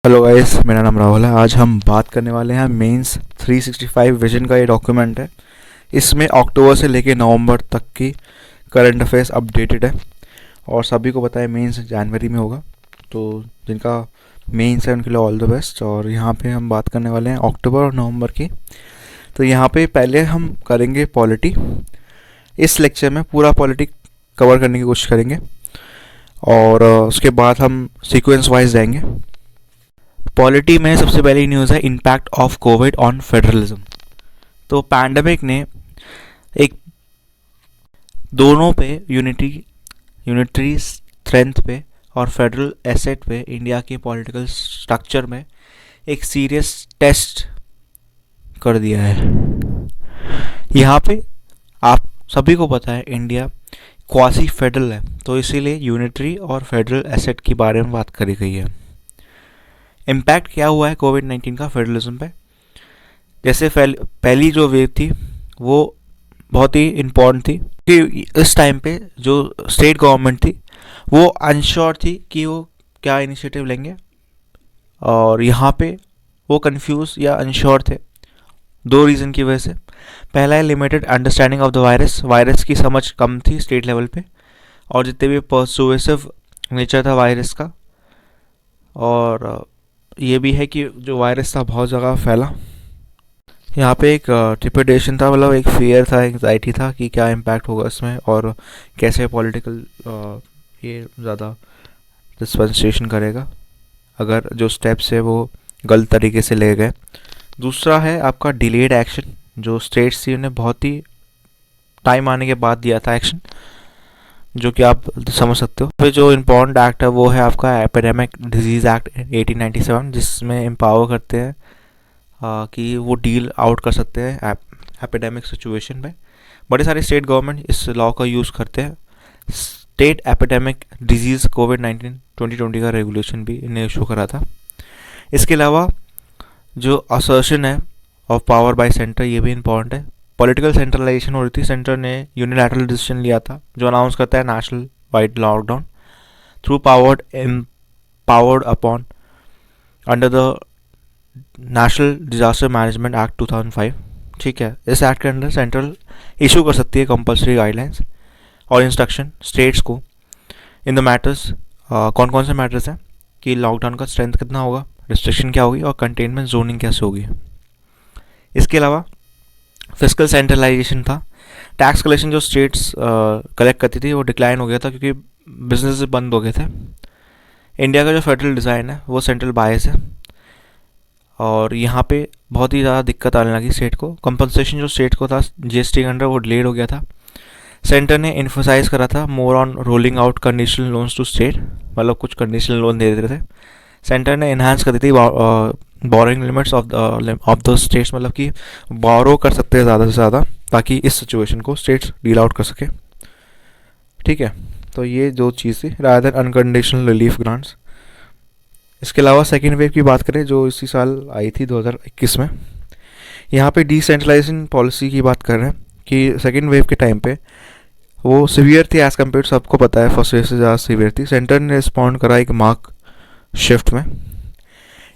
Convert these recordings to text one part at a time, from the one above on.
Hello guys, मेरा नाम राहुल है। आज हम बात करने वाले हैं मेंस 365 विजन का। ये डॉक्यूमेंट है। इसमें अक्टूबर से लेके नवंबर तक की करंट अफेयर्स अपडेटेड है और सभी को पता है मेंस जनवरी में होगा। तो जिनका मेंस है उनके लिए ऑल द बेस्ट। और यहाँ पे हम बात करने वाले हैं अक्टूबर और नवंबर की। तो यहाँ पे पहले हम करेंगे पॉलिटी। इस लेक्चर में पूरा पॉलिटी कवर करने की कोशिश करेंगे और उसके बाद हम सीक्वेंस वाइज जाएंगे। पॉलिटी में सबसे पहली न्यूज़ है impact of Covid on federalism. तो पैंडमिक ने एक दोनों पे यूनिटरी स्ट्रेंथ पे और फेडरल एसेट पे इंडिया के पॉलिटिकल स्ट्रक्चर में एक सीरियस टेस्ट कर दिया है। यहाँ पे आप सभी को पता है इंडिया क्वासी फेडरल है, तो इसीलिए यूनिटरी और फेडरल एसेट के बारे में बात करी गई है। इम्पैक्ट क्या हुआ है कोविड-19 का फेडरलिज्म पे? जैसे पहली जो वेव थी वो बहुत ही इम्पोर्टेंट थी कि इस टाइम पे जो स्टेट गवर्नमेंट थी वो अनश्योर थी कि वो क्या इनिशिएटिव लेंगे, और यहाँ पे वो कंफ्यूज या अनश्योर थे दो रीज़न की वजह से। पहला है limited understanding of the virus की समझ कम थी स्टेट लेवल पे, और जितने भी पर्सुएसिव नेचर था वायरस का, और ये भी है कि जो वायरस था बहुत जगह फैला। यहाँ पे एक ट्रिपिडेशन था, मतलब एक फियर था, एंग्जाइटी था कि क्या इम्पैक्ट होगा इसमें और कैसे पॉलिटिकल ये ज़्यादा डिस्पेंसेशन करेगा अगर जो स्टेप्स है वो गलत तरीके से ले गए। दूसरा है आपका डिलेड एक्शन, जो स्टेट्स थी उन्हें बहुत ही टाइम आने के बाद दिया था एक्शन, जो कि आप समझ सकते हो। फिर जो इम्पोर्टेंट एक्ट है वो है आपका एपिडेमिक डिजीज़ एक्ट 1897, जिसमें एम्पावर करते हैं कि वो डील आउट कर सकते हैं एपिडेमिक सिचुएशन में। बड़े सारे स्टेट गवर्नमेंट इस लॉ का यूज़ करते हैं। स्टेट एपिडेमिक डिजीज़ कोविड-19 2020 का रेगुलेशन भी इन्हें इशू करा था। इसके अलावा जो असर्शन है ऑफ पावर बाय सेंटर, ये भी इम्पॉर्टेंट है। पॉलिटिकल सेंट्रलाइजेशन हो रही थी, सेंटर ने यूनिलैटरल डिसीजन लिया था जो अनाउंस करता है national wide lockdown through powered upon under the national disaster management act 2005। ठीक है, इस एक्ट के अंदर सेंट्रल इशू कर सकती है कंपल्सरी गाइडलाइंस और इंस्ट्रक्शन स्टेट्स को इन द मैटर्स। कौन कौन से मैटर्स हैं कि लॉकडाउन का स्ट्रेंथ कितना होगा, रिस्ट्रिक्शन क्या होगी और कंटेनमेंट जोनिंग कैसे होगी। इसके अलावा फिजिकल सेंट्रलाइजेशन था। टैक्स कलेक्शन जो स्टेट्स कलेक्ट करती थी वो डिक्लाइन हो गया था क्योंकि बिजनेस बंद हो गए थे। इंडिया का जो फेडरल डिज़ाइन है वो सेंट्रल बायस है, और यहाँ पे बहुत ही ज़्यादा दिक्कत आने लगी स्टेट को। कंपनसेशन जो स्टेट को था जीएसटी के अंडर वो डिलेड हो गया था। सेंटर ने इन्फोसाइज करा था more on rolling out conditional loans to state, मतलब कुछ कंडीशनल लोन दे देते थे। सेंटर ने इन्हांस कर दी थी boring limits of the states, मतलब कि बोरो कर सकते हैं ज़्यादा से ज़्यादा ताकि इस सिचुएशन को स्टेट्स डील आउट कर सके। ठीक है, तो ये जो चीज़ थी rather than unconditional relief grants. इसके अलावा सेकेंड वेव की बात करें जो इसी साल आई थी 2021 में, यहाँ पे डिसेंट्रलाइजेशन पॉलिसी की बात कर रहे हैं कि सेकेंड वेव के टाइम पे वो सीवियर थी एज़ कम्पेयर, सबको पता है फर्स्ट वेव से ज़्यादा सीवियर थी। सेंटर ने रिस्पॉन्ड करा एक मार्क शिफ्ट में।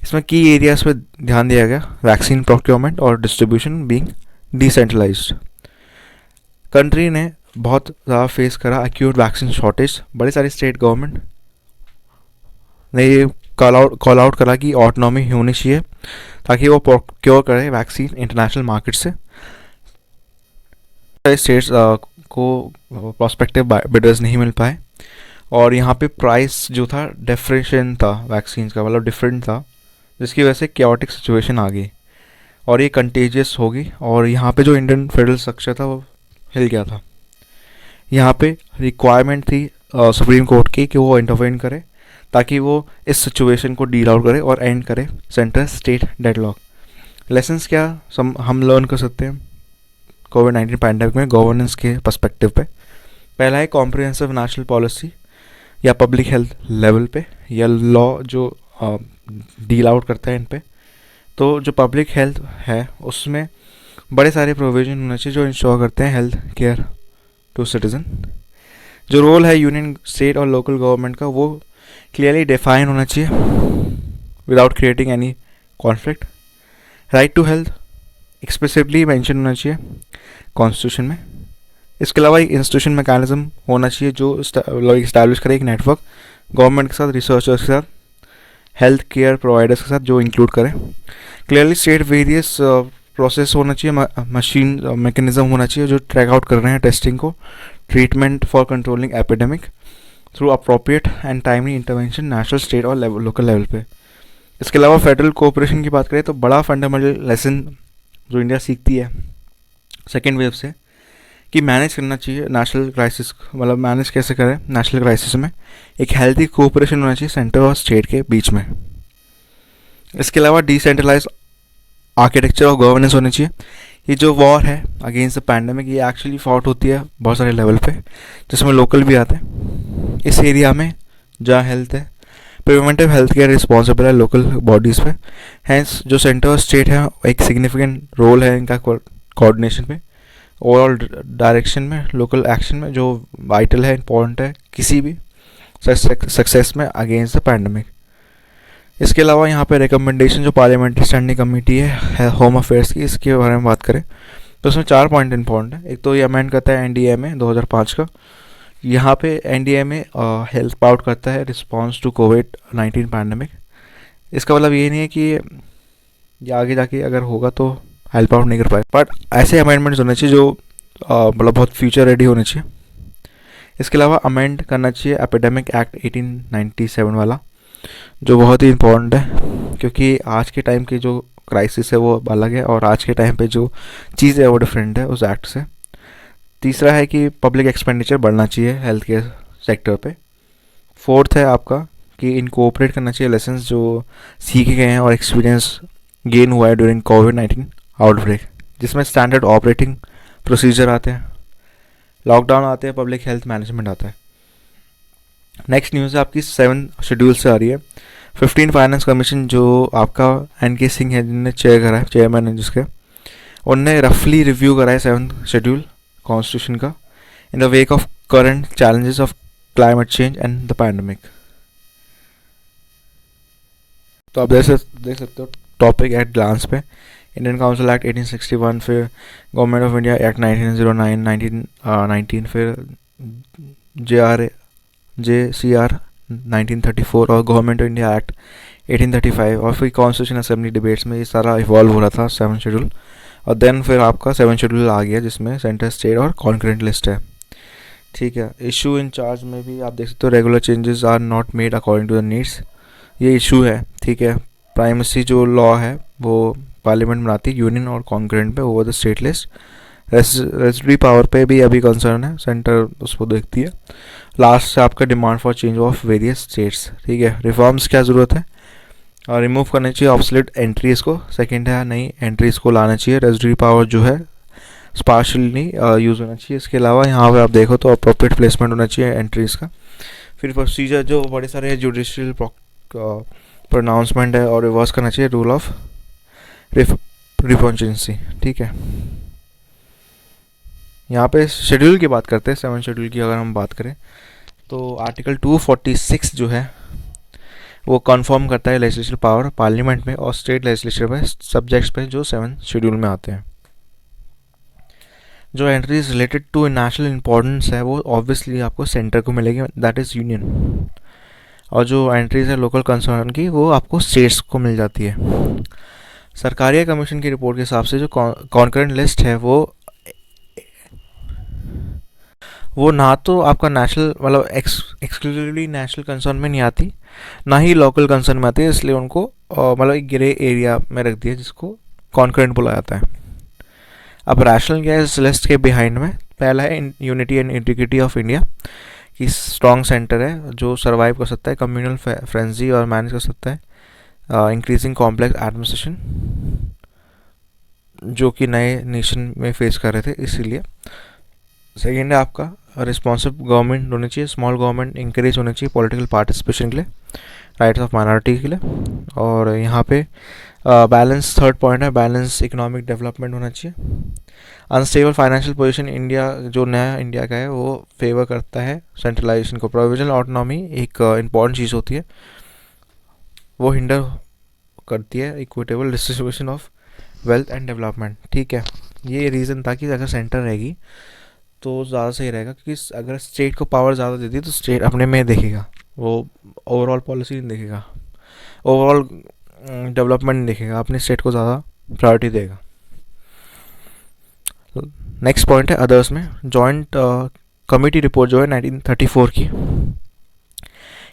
इसमें की एरियाज पे ध्यान दिया गया, वैक्सीन प्रोक्योरमेंट और डिस्ट्रीब्यूशन बीइंग डिसेंट्रलाइज्ड। कंट्री ने बहुत ज़्यादा फेस करा एक्यूट वैक्सीन शॉर्टेज। बड़े सारे स्टेट गवर्नमेंट ने ये कॉल आउट करा कि ऑटोनॉमी होनी चाहिए ताकि वो प्रोक्योर करे वैक्सीन इंटरनेशनल मार्केट से। स्टेट्स को प्रोस्पेक्टिव बिडर्स नहीं मिल पाए, और यहाँ पे प्राइस जो था डिफरेंशिएशन था वैक्सीन का, मतलब डिफरेंट था, जिसकी वजह से क्योटिक सिचुएशन आ गई और ये कंटेजियस होगी, और यहाँ पे जो इंडियन फेडरल स्ट्रक्चर था वो हिल गया था। यहाँ पे रिक्वायरमेंट थी सुप्रीम कोर्ट की कि वो इंटरवेन करे ताकि वो इस सिचुएशन को डील आउट करे और एंड करे सेंटर स्टेट डेडलॉक। लेसन्स क्या हम लर्न कर सकते हैं कोविड-19 पैंडेमिक में गवर्नेंस के पर्सपेक्टिव पे? पहला है कॉम्प्रिहेंसिव नेशनल पॉलिसी या पब्लिक हेल्थ लेवल पे, या लॉ जो डील आउट करता है इन पे। तो जो पब्लिक हेल्थ है उसमें बड़े सारे प्रोविजन होने चाहिए जो इंश्योर करते हैं हेल्थ केयर टू सिटीज़न। जो रोल है यूनियन, स्टेट और लोकल गवर्नमेंट का वो क्लियरली डिफाइन होना चाहिए। Without creating any conflict. Right to health expressively mention होना चाहिए कॉन्स्टिट्यूशन में। इसके अलावा एक इंस्टीट्यूशन मैकेनिज्म होना चाहिए जो इस्टेब्लिश करे एक नेटवर्क गवर्नमेंट के साथ, रिसर्चर्स के साथ, हेल्थ केयर प्रोवाइडर्स के साथ, जो इंक्लूड करें। क्लियरली स्टेट वेरियस प्रोसेस होना चाहिए, मशीन मैकेनिज्म होना चाहिए जो ट्रैक आउट कर रहे हैं टेस्टिंग को, treatment for controlling epidemic through appropriate and timely intervention national, state और लोकल लेवल पे। इसके अलावा फेडरल कोऑपरेशन की बात करें तो बड़ा फंडामेंटल लेसन जो इंडिया सीखती है सेकेंड वेव से कि मैनेज करना चाहिए नेशनल क्राइसिस, मतलब मैनेज कैसे करें नेशनल क्राइसिस में। एक हेल्थी कोऑपरेशन होना चाहिए सेंटर और स्टेट के बीच में। इसके अलावा डिसेंट्रलाइज आर्किटेक्चर और गवर्नेंस होनी चाहिए। ये जो वॉर है अगेंस्ट द पैंडेमिक ये एक्चुअली फॉट होती है बहुत सारे लेवल पे, जिसमें लोकल भी आते हैं। इस एरिया में जहाँ हेल्थ है, प्रिवेंटिव हेल्थ केयर रिस्पॉन्सिबल है लोकल बॉडीज़ पे। हैंस जो सेंटर और स्टेट है एक सिग्निफिकेंट रोल है इनका कोऑर्डिनेशन पे, ओवरऑल डायरेक्शन में, लोकल एक्शन में, जो वाइटल है, इंपॉर्टेंट है किसी भी सक्सेस में अगेंस्ट द पैंडेमिक। इसके अलावा यहाँ पे रिकमेंडेशन जो पार्लियामेंट्री स्टैंडिंग कमेटी है होम अफेयर्स की, इसके बारे में बात करें तो उसमें 4 पॉइंट इंपॉर्टेंट है। एक तो ये अमेंड करता है एनडीएमए 2005 का। यहाँ पे एनडीएमए हेल्प आउट करता है रिस्पॉन्स टू कोविड-19 पैंडेमिक। इसका मतलब ये नहीं है कि ये आगे जाके अगर होगा तो हेल्प आउट नहीं कर पाए, बट ऐसे अमेंडमेंट्स होने चाहिए जो मतलब बहुत फ्यूचर रेडी होने चाहिए। इसके अलावा अमेंड करना चाहिए एपिडेमिक एक्ट 1897 वाला, जो बहुत ही इम्पोर्टेंट है क्योंकि आज के टाइम की जो क्राइसिस है वो अलग है और आज के टाइम पे जो चीज़ है वो डिफरेंट है उस एक्ट से। तीसरा है कि पब्लिक एक्सपेंडिचर बढ़ना चाहिए हेल्थ केयर सेक्टर पे। फोर्थ है आपका कि इनकोऑपरेट करना चाहिए लेसन्स जो सीखे गए हैं और एक्सपीरियंस गेन हुआ है ड्यूरिंग कोविड-19 आउटब्रेक, जिसमें स्टैंडर्ड ऑपरेटिंग प्रोसीजर आते हैं, लॉकडाउन आते हैं, पब्लिक हेल्थ मैनेजमेंट आता है। नेक्स्ट न्यूज़ है आपकी 7 शेड्यूल से आ रही है। 15 फाइनेंस कमीशन जो आपका एनके सिंह है जिनने चेयर करा है, चेयरमैन है जिसके, उनने रफली रिव्यू करा है 7 शेड्यूल कॉन्स्टिट्यूशन का in the wake of current challenges of climate change and the pandemic. तो आप देख सकते हो टॉपिक एट ग्लांस पे। इंडियन काउंसिल एक्ट 1861, फिर गवर्नमेंट ऑफ इंडिया एक्ट 1909, 1919, फिर JCR 1934 और गवर्नमेंट ऑफ इंडिया एक्ट 1835, और फिर कॉन्स्टिट्यूशन असेंबली डिबेट्स में ये सारा इवॉल्व हो रहा था 7 शेड्यूल। और देन फिर आपका 7 शेड्यूल आ गया जिसमें सेंटर, स्टेट और कॉन्करेंट लिस्ट है। ठीक है, इशू इन चार्ज में भी आप देख सकते हो regular changes are not made according to the needs, ये इशू है। ठीक है, प्राइमेसी जो लॉ है वो पार्लियामेंट बनाती है यूनियन और कॉन्करेंट पे over the state list. Residuary power पे भी अभी कंसर्न है, सेंटर उसको देखती है। लास्ट से आपका demand for change of various states. ठीक है, रिफॉर्म्स क्या ज़रूरत है, और रिमूव करना चाहिए ऑब्सोलीट एंट्रीज़ को। सेकंड है नई एंट्रीज़ को लाना चाहिए। रेजिडरी पावर जो है स्पार्शली यूज़ होना चाहिए। इसके अलावा यहाँ पे आप देखो तो अप्रोप्रिएट प्लेसमेंट होना चाहिए एंट्रीज़ का। फिर प्रोसीजर जो बड़े सारे जुडिशियल प्रोनाउंसमेंट है और रिवर्स करना चाहिए रूल ऑफ रिपॉन्चेंसी। ठीक है, यहाँ पे शेड्यूल की बात करते हैं। 7 शेड्यूल की अगर हम बात करें तो आर्टिकल 246 जो है वो कन्फर्म करता है लेजिस्लेटिव पावर पार्लियामेंट में और स्टेट लेजिस्लेचर में सब्जेक्ट्स पे जो 7 शेड्यूल में आते हैं। जो entries related to national importance है वो ऑब्वियसली आपको सेंटर को मिलेगी, दैट इज़ यूनियन। और जो एंट्रीज है लोकल कंसर्न की वो आपको स्टेट्स को मिल जाती है। सरकारिया कमीशन की रिपोर्ट के हिसाब से जो कॉन्करेंट लिस्ट है वो ना तो आपका नेशनल मतलब एक्सक्लूसिवली नेशनल कंसर्न में नहीं आती, ना ही लोकल कंसर्न में आती है, इसलिए उनको मतलब एक ग्रे एरिया में रख दिया जिसको कॉन्करेंट बोला जाता है। अब रैशनल क्या है इस लिस्ट के बिहाइंड में, पहला है unity and integrity of India की स्ट्रॉन्ग सेंटर है जो सर्वाइव कर सकता है कम्युनल फ्रेंजी और मैनेज कर सकता है इंक्रीजिंग कॉम्प्लेक्स एडमिनिस्ट्रेशन जो कि नए नेशन में फेस कर रहे थे, इसीलिए। सेकेंड है आपका रिस्पॉन्सिव गवर्नमेंट होनी चाहिए, स्मॉल गवर्नमेंट इंकरेज होनी चाहिए पॉलिटिकल पार्टिसिपेशन के लिए, राइट्स ऑफ माइनॉरिटी के लिए। और यहाँ पे बैलेंस थर्ड पॉइंट है, बैलेंस इकोनॉमिक डेवलपमेंट होना चाहिए। अनस्टेबल फाइनेंशियल पोजीशन इंडिया जो नया इंडिया का है वो फेवर करता है सेंट्रलाइजेशन को। प्रोविजनल ऑटोनॉमी एक इम्पॉर्टेंट चीज़ होती है, वो हिंडर करती है equitable distribution of wealth and development, ठीक है। ये रीज़न था कि अगर सेंटर रहेगी तो ज़्यादा सही रहेगा, क्योंकि अगर स्टेट को पावर ज़्यादा देती है तो स्टेट अपने में देखेगा, वो ओवरऑल पॉलिसी नहीं देखेगा, ओवरऑल डेवलपमेंट नहीं देखेगा, अपने स्टेट को ज़्यादा प्रायोरिटी देगा। नेक्स्ट पॉइंट है अदर्स में जॉइंट कमेटी रिपोर्ट जो है 1934 की,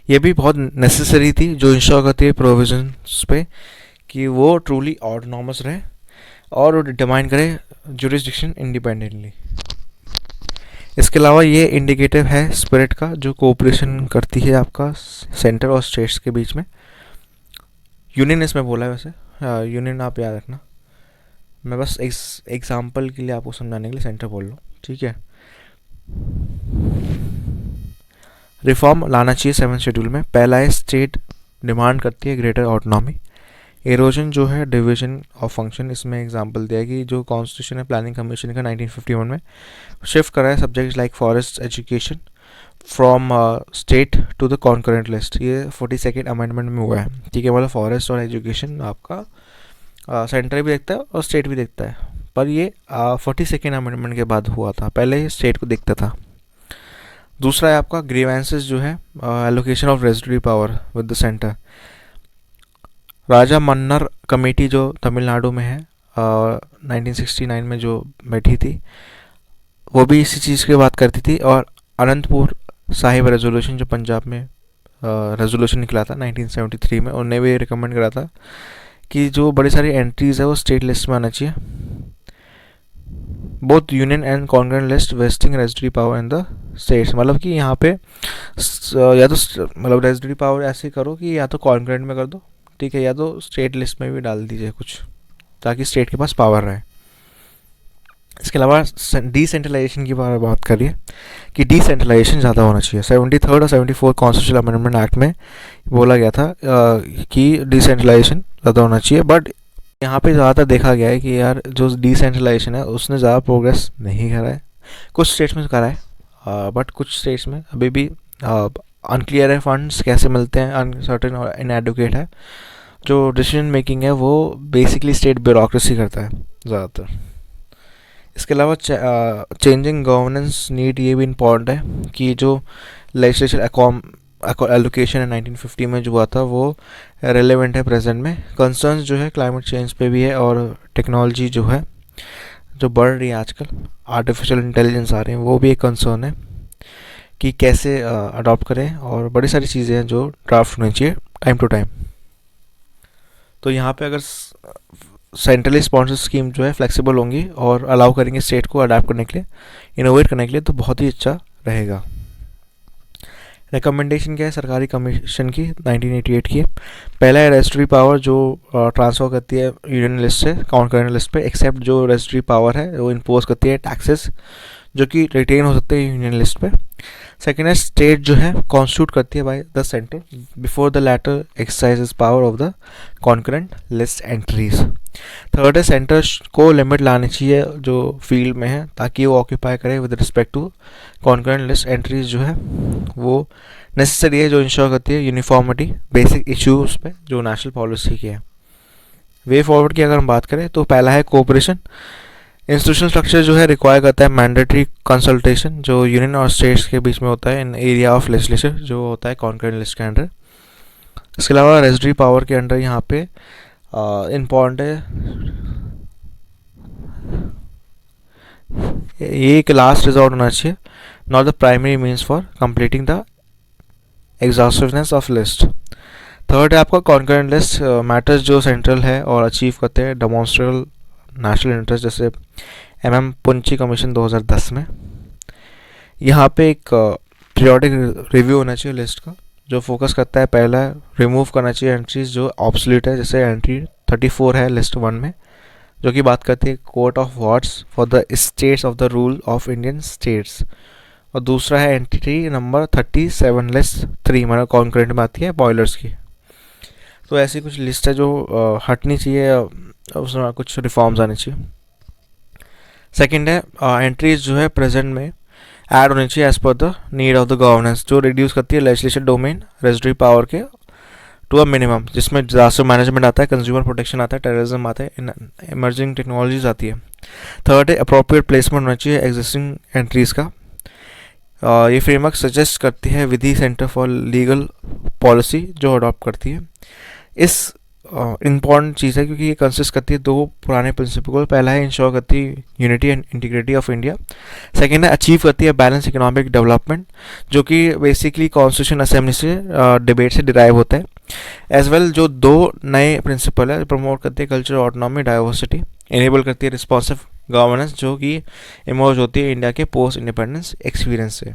ये भी बहुत नेसेसरी थी, जो इंश्योर करती है प्रोविजंस पे कि वो ट्रूली ऑटोनॉमस रहे और डिटरमाइन करे जुरिस्डिक्शन इंडिपेंडेंटली। इसके अलावा ये इंडिकेटिव है स्पिरिट का, जो कोऑपरेशन करती है आपका सेंटर और स्टेट्स के बीच में। यूनियन इसमें बोला है वैसे, यूनियन आप याद रखना, मैं बस एग्जाम्पल के लिए आपको समझाने के लिए सेंटर बोल रहा हूँ, ठीक है। रिफॉर्म लाना चाहिए 7 शेड्यूल में। पहला है स्टेट डिमांड करती है ग्रेटर ऑटोनॉमी। एरोजन जो है डिवीजन ऑफ फंक्शन, इसमें एग्जांपल दिया है कि जो कॉन्स्टिट्यूशन है प्लानिंग कमीशन का 1951 में शिफ्ट करा है subjects like forest education from state to the concurrent list, ये 42nd अमेंडमेंट में हुआ है, ठीक है। मतलब फॉरेस्ट और एजुकेशन आपका सेंटर भी देखता है और स्टेट भी देखता है, पर ये 42nd अमेंडमेंट के बाद हुआ था, पहले ये स्टेट को देखता था। दूसरा है आपका ग्रीवेंसेस जो है allocation of residuary power with the centre. Rajamannar committee जो तमिलनाडु में है 1969 में जो बैठी थी, वो भी इसी चीज़ की बात करती थी। और अनंतपुर साहिब रेजोल्यूशन जो पंजाब में रेजोल्यूशन निकला था 1973 में, उन्हें भी रिकमेंड करा था कि जो बड़ी सारी एंट्रीज है वो स्टेट लिस्ट में आना चाहिए। Both union and concurrent list wasting residuary power in the states, मतलब कि यहाँ पे या तो मतलब रेजिडुअरी पावर ऐसे करो कि या तो कॉन्करेंट में कर दो, ठीक है, या तो स्टेट लिस्ट में भी डाल दीजिए कुछ, ताकि स्टेट के पास पावर रहे। इसके अलावा डिसेंट्रलाइजेशन की बात करिए कि डिसेंट्रलाइजेशन ज़्यादा होना चाहिए। 73rd और 74th कॉन्स्टिट्यूशनल अमेंडमेंट एक्ट में बोला गया था कि डिसेंट्रलाइजेशन ज़्यादा होना चाहिए, बट यहाँ पे ज़्यादातर देखा गया है कि यार जो डिसेंट्रलाइजेशन है उसने ज़्यादा प्रोग्रेस नहीं करा है। कुछ स्टेट्स में करा है बट कुछ स्टेट्स में अभी भी अनक्लियर है, फंड्स कैसे मिलते हैं अनसर्टेन और इनएडुकेट है। जो डिसीजन मेकिंग है वो बेसिकली स्टेट ब्यूरोक्रेसी करता है ज़्यादातर। इसके अलावा चेंजिंग गवर्नेंस नीड ये भी इम्पॉर्टेंट है कि जो लेजिस्लेशन एलोकेशन है 1950 में जो हुआ था वो रेलेवेंट है प्रेजेंट में। कंसर्न्स जो है क्लाइमेट चेंज पे भी है, और टेक्नोलॉजी जो है जो बढ़ रही है आजकल, आर्टिफिशियल इंटेलिजेंस आ रही है, वो भी एक कंसर्न है कि कैसे अडॉप्ट करें, और बड़ी सारी चीज़ें हैं जो ड्राफ्ट होनी चाहिए टाइम टू टाइम। तो यहाँ पे अगर सेंट्रली स्पॉन्सर्ड स्कीम जो है फ्लेक्सिबल होंगी और अलाउ करेंगे स्टेट को अडाप्ट करने के लिए, इनोवेट करने के लिए, तो बहुत ही अच्छा रहेगा। रिकमेंडेशन क्या है सरकारी कमीशन की 1988 की? पहला है रेजिस्ट्री पावर जो ट्रांसफ़र करती है यूनियन लिस्ट से कॉन्करेंट लिस्ट पे, एक्सेप्ट जो रेजिस्ट्री पावर है वो इम्पोज करती है टैक्सेस जो कि रिटेन हो सकते हैं यूनियन लिस्ट पे। सेकेंड है स्टेट जो है कॉन्स्टिट्यूट करती है by the centre before the latter exercises power of the concurrent list entries. Third है सेंटर को लिमिट लानी चाहिए जो फील्ड में है, ताकि वो ऑक्यूपाई करे with respect to concurrent list entries जो है वो नेसेसरी है, जो इंश्योर करती है यूनिफॉर्मिटी बेसिक इश्यूज पे जो नेशनल पॉलिसी की है। वे फॉरवर्ड की अगर हम बात करें तो पहला है कोऑपरेशन। इंस्टीट्यूशनल स्ट्रक्चर जो है रिक्वायर करता है मैंडेटरी कंसल्टेशन जो यूनियन और स्टेट्स के बीच में होता है इन एरिया ऑफ लेजिस्लेचर जो होता है कॉन्करेंट लिस्ट के अंडर। इसके अलावा रेजिस्ट्री पावर के अंडर यहाँ पे इम्पॉर्टेंट है ये एक लास्ट रिजॉर्ट होना चाहिए, not the primary means for completing the exhaustiveness of list. Third है आपका कॉन्करेंट लिस्ट मैटर्स जो सेंट्रल है और अचीव करते हैं डेमोन्स्ट्रेबल नेशनल इंटरेस्ट, जैसे MM पुंची कमीशन 2010 में। यहाँ पे एक पीरियोडिक रिव्यू होना चाहिए लिस्ट का जो फोकस करता है, पहला रिमूव करना चाहिए एंट्रीज जो ऑब्सोलीट है, जैसे एंट्री 34 है लिस्ट 1 में जो कि बात करती है court of wards for the states of the rule of Indian states. और दूसरा है एंट्री नंबर 37 लिस्ट 3 मतलब कॉन्करेंट में आती है बॉयलर्स की। तो ऐसी कुछ लिस्ट है जो हटनी चाहिए, उसमें कुछ रिफॉर्म्स आने चाहिए। सेकंड है एंट्रीज जो है प्रेजेंट में ऐड होनी चाहिए as per the need of the governance जो रिड्यूस करती है लेजिस्लेशन डोमेन रेजिस्ट्री पावर के टू अ मिनिमम, जिसमें डिजास्टर मैनेजमेंट आता है, कंज्यूमर प्रोटेक्शन आता है, टेररिज्म आता है, इमर्जिंग टेक्नोलॉजीज आती है। थर्ड है अप्रोप्रिएट प्लेसमेंट होना चाहिए एग्जिस्टिंग एंट्रीज का। ये फ्रेमवर्क सजेस्ट करती है विधि सेंटर फॉर लीगल पॉलिसी जो अडॉप्ट करती है। इस इम्पॉर्टेंट चीज़ है क्योंकि ये कंसिस्ट करती है दो पुराने प्रिंसिपल को। पहला है इंश्योर करती है unity and integrity of India. Second है अचीव करती है बैलेंस इकोनॉमिक डेवलपमेंट, जो कि बेसिकली कॉन्स्टिट्यूशन असेंबली से डिबेट से डिराइव होता है। एज वेल जो दो नए प्रिंसिपल है, प्रमोट करती है कल्चरल ऑटोनॉमी, डाइवर्सिटी, इनेबल करती है रिस्पॉन्सिव गवर्नेंस जो कि इमर्ज होती है इंडिया के पोस्ट इंडिपेंडेंस एक्सपीरियंस से।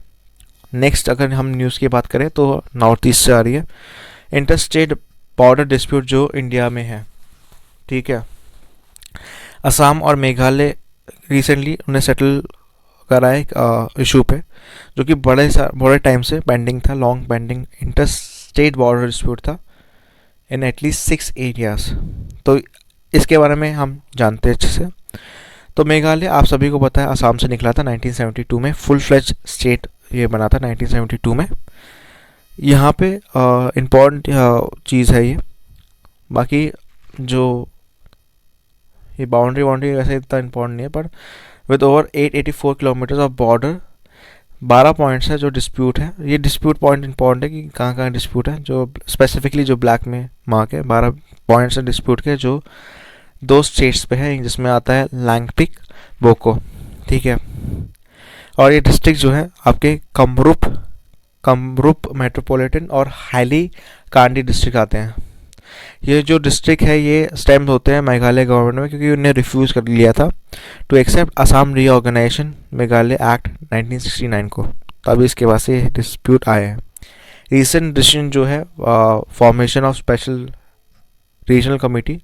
नेक्स्ट अगर हम न्यूज़ की बात करें तो नॉर्थ ईस्ट से आ रही है। इंटर स्टेट बॉर्डर डिस्प्यूट जो इंडिया में है, ठीक है, असम और मेघालय रिसेंटली उन्हें सेटल करा है एक इशू पे जो कि बड़े टाइम से पेंडिंग था, long pending inter state border dispute था इन एटलीस्ट 6 एरियाज। तो इसके बारे में हम जानते हैं अच्छे से। तो मेघालय आप सभी को पता है असम से निकला था 1972 में, फुल फ्लेज स्टेट ये बना था 1972 में। यहाँ पे इम्पॉर्टेंट चीज़ है ये। बाकी जो ये बाउंड्री वैसे इतना इम्पॉर्टेंट नहीं है, पर with over 884 kilometres of border 12 points है जो डिस्प्यूट है। ये डिस्प्यूट पॉइंट इंपॉर्टेंट है कि कहाँ कहाँ डिस्प्यूट है, जो स्पेसिफिकली जो ब्लैक में मार्क है 12 पॉइंट्स है डिस्प्यूट के, जो 2 स्टेट्स पे है, जिसमें आता है लैंगपिक, बोको, ठीक है। और ये डिस्ट्रिक्ट जो है आपके कमरूप मेट्रोपॉलिटन और हाईली कांडी डिस्ट्रिक्ट आते हैं। ये जो डिस्ट्रिक्ट है ये स्टेम होते हैं मेघालय गवर्नमेंट में, क्योंकि उन्हें रिफ्यूज़ कर लिया था to accept Assam reorganisation Meghalaya act 1969 को, तभी इसके बाद से डिस्प्यूट आए हैं। रिसेंट डिसीजन जो है formation of special regional committee,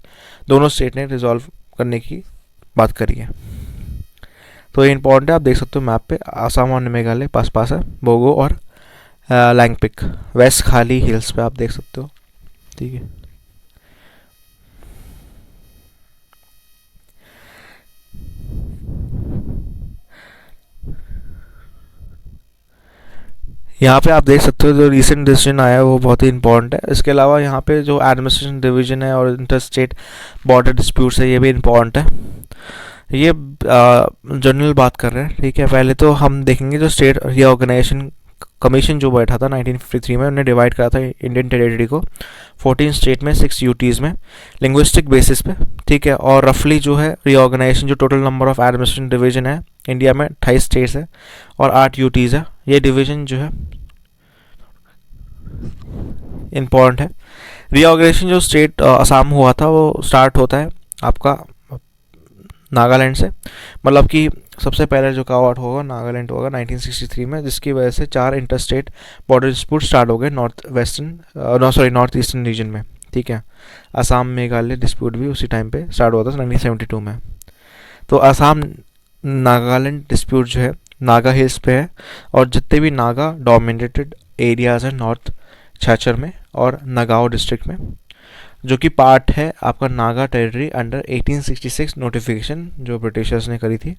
दोनों स्टेट ने रिजॉल्व करने की बात करी है। तो ये इंपॉर्टेंट है, आप देख सकते हो मैप पे असम और मेघालय पास पास है, बोगो और लैंगपिक वेस्ट खाली हिल्स पे आप देख सकते हो, ठीक है। यहाँ पे आप देख सकते हो जो रिसेंट डिसीजन आया है वो बहुत ही इंपॉर्टेंट है। इसके अलावा यहाँ पे जो एडमिनिस्ट्रेशन डिवीजन है और इंटर स्टेट बॉर्डर डिस्प्यूट्स है ये भी इंपॉर्टेंट है। ये जनरल बात कर रहे हैं, ठीक है। पहले तो हम देखेंगे जो स्टेट रीऑर्गेनाइजेशन कमीशन जो बैठा था 1953 में, उन्हें डिवाइड करा था इंडियन टेरिटरी को 14 स्टेट में 6 यूटीज़ में लिंग्विस्टिक बेसिस पे, ठीक है। और रफली जो है रीऑर्गेनाइजेशन जो total number of administration division है इंडिया में 28 स्टेट्स है और 8 यूटीज़ है। ये डिवीजन जो है इम्पॉर्टेंट है। रीऑर्गेनाइजेशन जो स्टेट असम हुआ था वो स्टार्ट होता है आपका नागालैंड से, मतलब कि सबसे पहले जो काव आउट होगा नागालैंड होगा 1963 में, जिसकी वजह से 4 inter state border dispute start हो गए नॉर्थ ईस्टर्न रीजन में, ठीक है। असम मेघालय डिस्प्यूट भी उसी टाइम पे स्टार्ट हुआ था 1972 में। तो असम नागालैंड डिस्प्यूट जो है नागा हिल्स पे है और जितने भी नागा डोमिनेटेड एरियाज हैं नॉर्थ छाछर में और नगाओ डिस्ट्रिक्ट में, जो कि पार्ट है आपका नागा टेरिटरी अंडर 1866 नोटिफिकेशन जो ब्रिटिशर्स ने करी थी।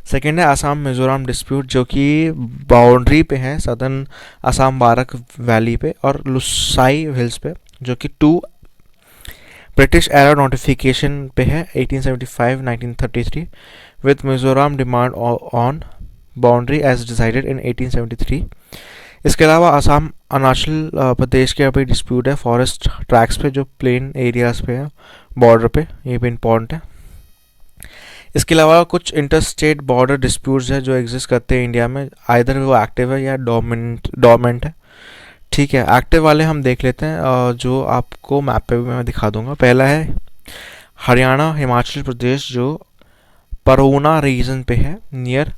सेकेंड है आसाम मिजोरम डिस्प्यूट जो कि बाउंड्री पे है सदर्न आसाम बारक वैली पे और लुसाई हिल्स पे, जो कि 2 ब्रिटिश एरा नोटिफिकेशन पे है 1875-1933 with Mizoram demand on boundary as decided in 1873। इसके अलावा आसाम अरुणाचल प्रदेश के अभी डिस्प्यूट है फॉरेस्ट ट्रैक्स पे जो प्लेन एरियाज पे है बॉर्डर पे, ये भी इम्पॉर्टेंट है। इसके अलावा कुछ इंटर स्टेट बॉर्डर डिस्प्यूट्स है जो एग्जिस्ट करते हैं इंडिया में, आइदर वो एक्टिव है या डोमिनेंट है, ठीक है। एक्टिव वाले हम देख लेते हैं जो आपको मैप पे भी मैं दिखा दूंगा। पहला है हरियाणा हिमाचल प्रदेश जो परऊना रीजन पे है नियर